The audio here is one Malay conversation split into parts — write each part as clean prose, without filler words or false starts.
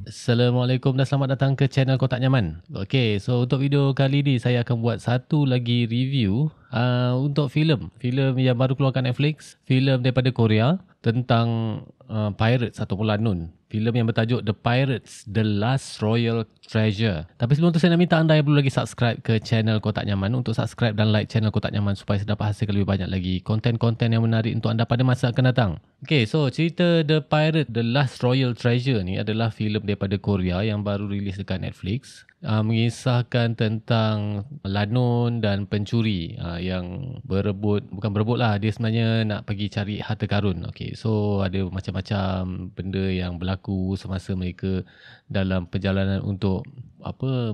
Assalamualaikum dan selamat datang ke channel Kotak Nyaman. Okay, so untuk video kali ni saya akan buat satu lagi review untuk filem. Filem yang baru keluarkan Netflix. Filem daripada Korea tentang Pirates ataupun Lanun. Filem yang bertajuk The Pirates, The Last Royal Treasure. Tapi sebelum tu saya nak minta anda yang belum lagi subscribe ke channel Kotak Nyaman untuk subscribe dan like channel Kotak Nyaman supaya saya dapat hasilkan lebih banyak lagi konten-konten yang menarik untuk anda pada masa akan datang. Okay, so cerita The Pirate, The Last Royal Treasure ni adalah filem daripada Korea yang baru rilis dekat Netflix. Mengisahkan tentang lanun dan pencuri yang bukan berebut lah, dia sebenarnya nak pergi cari harta karun. Okay, so ada macam-macam benda yang berlaku semasa mereka dalam perjalanan untuk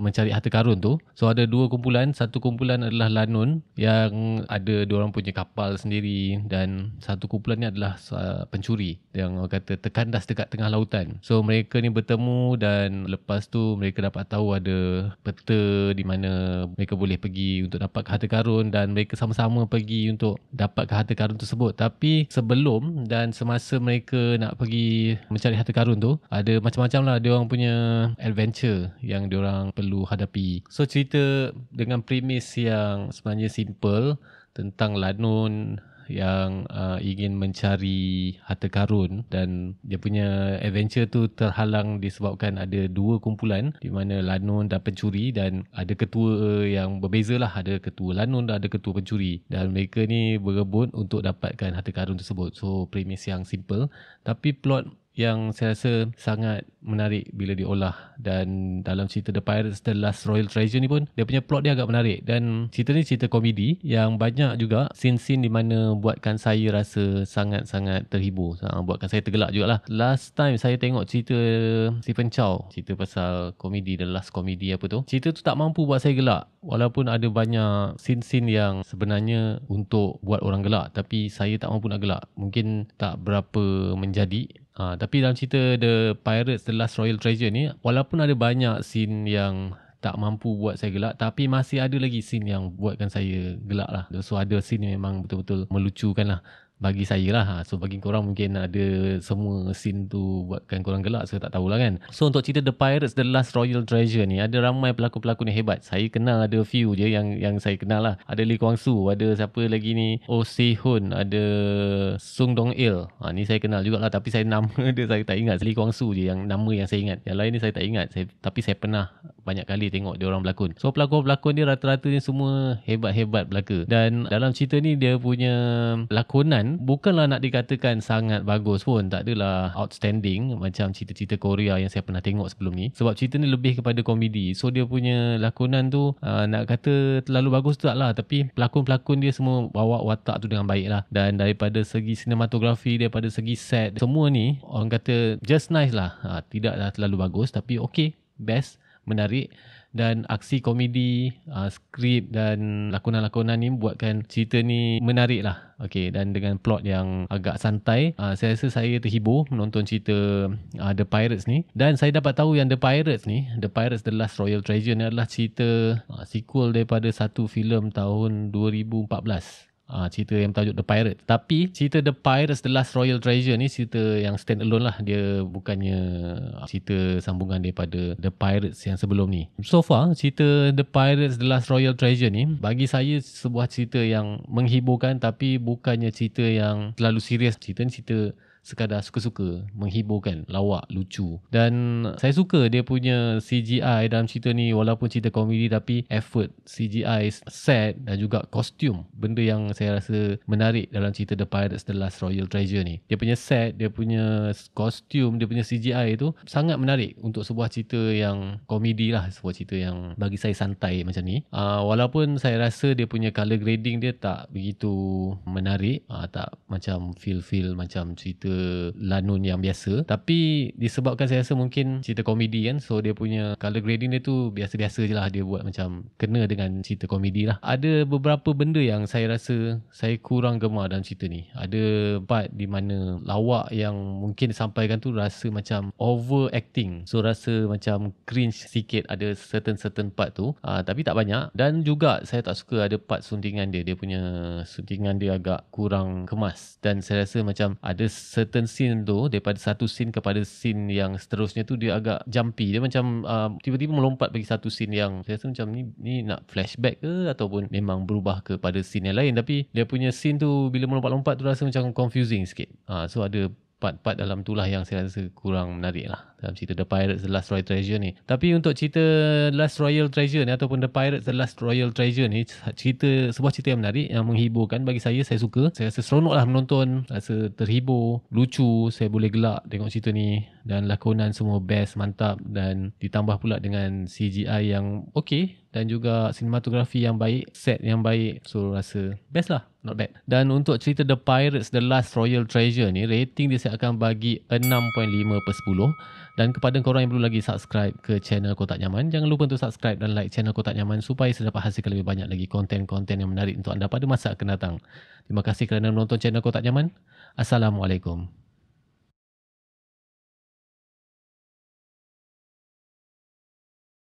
mencari harta karun tu. So ada dua kumpulan, satu kumpulan adalah lanun yang ada diorang punya kapal sendiri, dan satu kumpulan ni adalah pencuri yang orang kata terkandas dekat tengah lautan. So mereka ni bertemu dan lepas tu mereka dapat tahu ada peta di mana mereka boleh pergi untuk dapat harta karun, dan mereka sama-sama pergi untuk dapat harta karun tersebut. Tapi sebelum dan semasa mereka nak pergi mencari harta karun tu, ada macam-macam lah diorang punya adventure yang diorang perlu hadapi. So cerita dengan premis yang sebenarnya simple tentang lanun yang ingin mencari harta karun, dan dia punya adventure tu terhalang disebabkan ada dua kumpulan di mana lanun dan pencuri, dan ada ketua yang berbeza lah, ada ketua lanun dan ada ketua pencuri, dan mereka ni berebut untuk dapatkan harta karun tersebut. So premis yang simple tapi plot yang saya rasa sangat menarik bila diolah. Dan dalam cerita The Pirates, The Last Royal Treasure ni pun dia punya plot dia agak menarik, dan cerita ni cerita komedi yang banyak juga scene-scene di mana buatkan saya rasa sangat-sangat terhibur, buatkan saya tergelak jugalah. Last time saya tengok cerita Stephen Chow, cerita pasal komedi, The Last Comedy apa tu, cerita tu tak mampu buat saya gelak, walaupun ada banyak scene-scene yang sebenarnya untuk buat orang gelak, tapi saya tak mampu nak gelak. Mungkin tak berapa menjadi. Tapi dalam cerita The Pirates, The Last Royal Treasure ni, walaupun ada banyak scene yang tak mampu buat saya gelak, tapi masih ada lagi scene yang buatkan saya gelak lah. So ada scene yang memang betul-betul melucukan lah bagi saya lah. So bagi korang mungkin ada semua scene tu buatkan korang gelak, saya tak tahulah kan. So untuk cerita The Pirates, The Last Royal Treasure ni, ada ramai pelakon-pelakon yang hebat. Saya kenal ada few je yang saya kenal lah. Ada Lee Kwang Soo, ada siapa lagi ni, Oh Se Hoon, ada Sung Dong Il. Ni saya kenal jugalah, tapi saya nama dia saya tak ingat. Lee Kwang Soo je yang nama yang saya ingat. Yang lain ni saya tak ingat. Tapi saya pernah banyak kali tengok dia orang berlakon. So pelakon-pelakon dia rata-rata ni semua hebat-hebat belaka. Dan dalam cerita ni dia punya lakonan bukanlah nak dikatakan sangat bagus pun, tak adalah outstanding macam cerita-cerita Korea yang saya pernah tengok sebelum ni, sebab cerita ni lebih kepada komedi. So dia punya lakonan tu nak kata terlalu bagus tu tak lah, tapi pelakon-pelakon dia semua bawa watak tu dengan baik lah. Dan daripada segi sinematografi, daripada segi set, semua ni orang kata just nice lah. Tidaklah terlalu bagus tapi okay, best, menarik. Dan aksi komedi, skrip dan lakonan-lakonan ni buatkan cerita ni menarik lah. Okay, dan dengan plot yang agak santai, saya rasa saya terhibur menonton cerita The Pirates ni. Dan saya dapat tahu yang The Pirates ni, The Pirates The Last Royal Treasure ni adalah cerita sequel daripada satu filem tahun 2014. Cerita yang bertajuk The Pirate. Tapi cerita The Pirates The Last Royal Treasure ni cerita yang stand alone lah. Dia bukannya cerita sambungan daripada The Pirates yang sebelum ni. So far cerita The Pirates The Last Royal Treasure ni bagi saya sebuah cerita yang menghiburkan, tapi bukannya cerita yang terlalu serius. Cerita ni cerita sekadar suka-suka, menghiburkan, lawak, lucu. Dan saya suka dia punya CGI dalam cerita ni. Walaupun cerita komedi tapi effort CGI, set dan juga kostum, benda yang saya rasa menarik dalam cerita The Pirates The Last Royal Treasure ni. Dia punya set, dia punya kostum, dia punya CGI tu sangat menarik untuk sebuah cerita yang komedi lah, sebuah cerita yang bagi saya santai macam ni. Walaupun saya rasa dia punya colour grading dia tak begitu menarik, tak macam feel macam cerita lanun yang biasa. Tapi disebabkan saya rasa mungkin cerita komedi kan, so dia punya colour grading dia tu biasa-biasa je lah. Dia buat macam kena dengan cerita komedi lah. Ada beberapa benda yang saya rasa saya kurang gemar dalam cerita ni. Ada part di mana lawak yang mungkin disampaikan tu rasa macam overacting, so rasa macam cringe sikit. Ada certain part tu, tapi tak banyak. Dan juga saya tak suka ada part suntingan dia punya suntingan dia agak kurang kemas. Dan saya rasa macam ada certain scene tu, daripada satu scene kepada scene yang seterusnya tu dia agak jumpy. Dia macam tiba-tiba melompat bagi satu scene yang saya rasa macam ni nak flashback ke ataupun memang berubah kepada scene yang lain. Tapi dia punya scene tu bila melompat-lompat tu rasa macam confusing sikit. So ada part-part dalam tu lah yang saya rasa kurang menarik lah dalam cerita The Pirates The Last Royal Treasure ni. Tapi untuk cerita Last Royal Treasure ni ataupun The Pirates The Last Royal Treasure ni, sebuah cerita yang menarik, yang menghiburkan bagi saya suka. Saya rasa seronok lah menonton, rasa terhibur, lucu, saya boleh gelak tengok cerita ni, dan lakonan semua best, mantap, dan ditambah pula dengan CGI yang okey dan juga sinematografi yang baik, set yang baik. So rasa best lah, not bad. Dan untuk cerita The Pirates The Last Royal Treasure ni, rating dia saya akan bagi 6.5/10. Dan kepada korang yang belum lagi subscribe ke channel Kotak Nyaman, jangan lupa untuk subscribe dan like channel Kotak Nyaman supaya saya dapat hasilkan lebih banyak lagi konten-konten yang menarik untuk anda pada masa akan datang. Terima kasih kerana menonton channel Kotak Nyaman. Assalamualaikum.